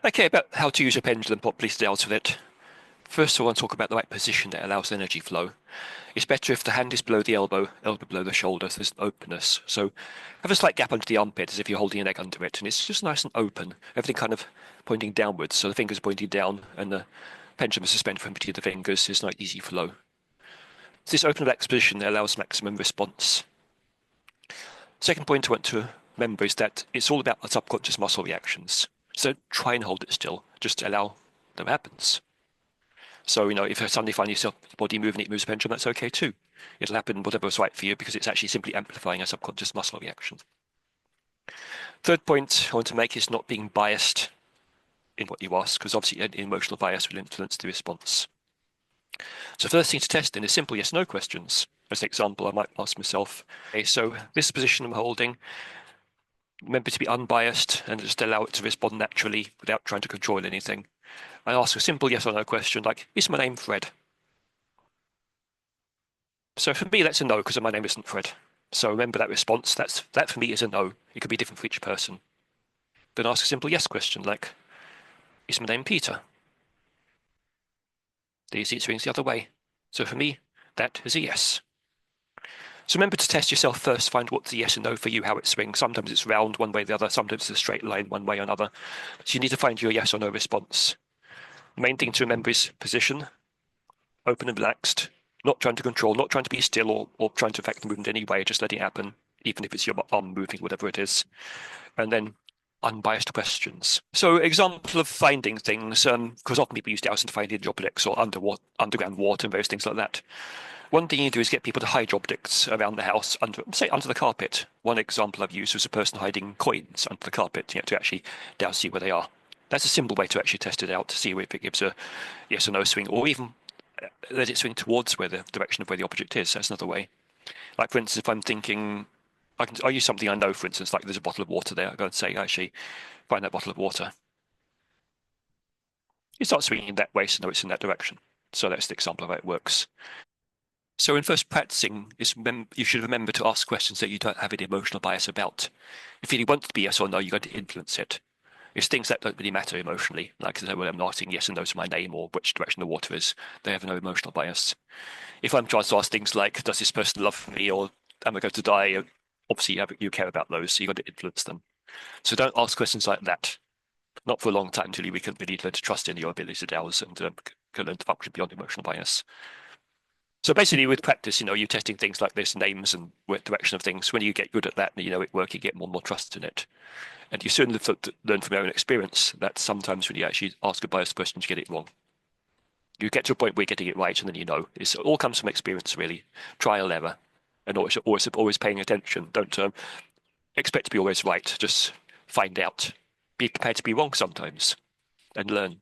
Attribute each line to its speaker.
Speaker 1: Okay, about how to use a pendulum properly to deal with it. First, I want to talk about the right position that allows energy flow. It's better if the hand is below the elbow, elbow below the shoulder, so there's an openness. So have a slight gap under the armpit as if you're holding an egg under it, and it's just nice and open. Everything kind of pointing downwards, so the fingers are pointing down, and the pendulum is suspended from between the fingers. It's nice, easy flow. So this open relaxed position allows maximum response. Second point I want to remember is that it's all about the subconscious muscle reactions. So try and hold it still. Just allow them happens. So, if you suddenly find yourself body moving, it moves the pendulum, that's okay too. It'll happen whatever is right for you because it's actually simply amplifying a subconscious muscle reaction. Third point I want to make is not being biased in what you ask, because obviously an emotional bias will influence the response. So first thing to test in is simple yes/no questions. As an example, I might ask myself, okay, so this position I'm holding, remember to be unbiased and just allow it to respond naturally without trying to control anything. I ask a simple yes or no question like, is my name Fred? So for me, that's a no because my name isn't Fred. So remember that response. That for me is a no. It could be different for each person. Then ask a simple yes question like, is my name Peter? The easy swings the other way. So for me, that is a yes. So remember to test yourself first, find what's the yes and no for you, how it swings. Sometimes it's round one way or the other, sometimes it's a straight line one way or another. So you need to find your yes or no response. The main thing to remember is position, open and relaxed, not trying to control, not trying to be still or trying to affect the movement in any way, just letting it happen, even if it's your arm moving, whatever it is. And then unbiased questions. So example of finding things, because often people use dowsing to find hidden objects or underground water and various things like that. One thing you do is get people to hide objects around the house, under the carpet. One example I've used was a person hiding coins under the carpet, to actually douse see where they are. That's a simple way to actually test it out to see if it gives a yes or no swing, or even let it swing towards where the direction of where the object is. That's another way. Like for instance, if I'm thinking, I'll use something I know, for instance, like there's a bottle of water there. I go and say, actually, find that bottle of water. You start swinging that way, so know it's in that direction. So that's the example of how it works. So in first practicing, you should remember to ask questions that you don't have any emotional bias about. If you want it to be yes or no, you're going to influence it. It's things that don't really matter emotionally, like when I'm asking yes and no to my name or which direction the water is, they have no emotional bias. If I'm trying to ask things like, does this person love me or am I going to die? Obviously, you care about those, so you've got to influence them. So don't ask questions like that. Not for a long time until you can really learn to trust in your ability to dowse and can learn to function beyond emotional bias. So basically, with practice, you're testing things like this, names and direction of things. When you get good at that and you know it works, you get more and more trust in it. And you soon learn from your own experience that sometimes when you actually ask a biased question, you get it wrong. You get to a point where you're getting it right, and then it all comes from experience, really. Trial, error, and always paying attention. Don't expect to be always right. Just find out. Be prepared to be wrong sometimes, and learn.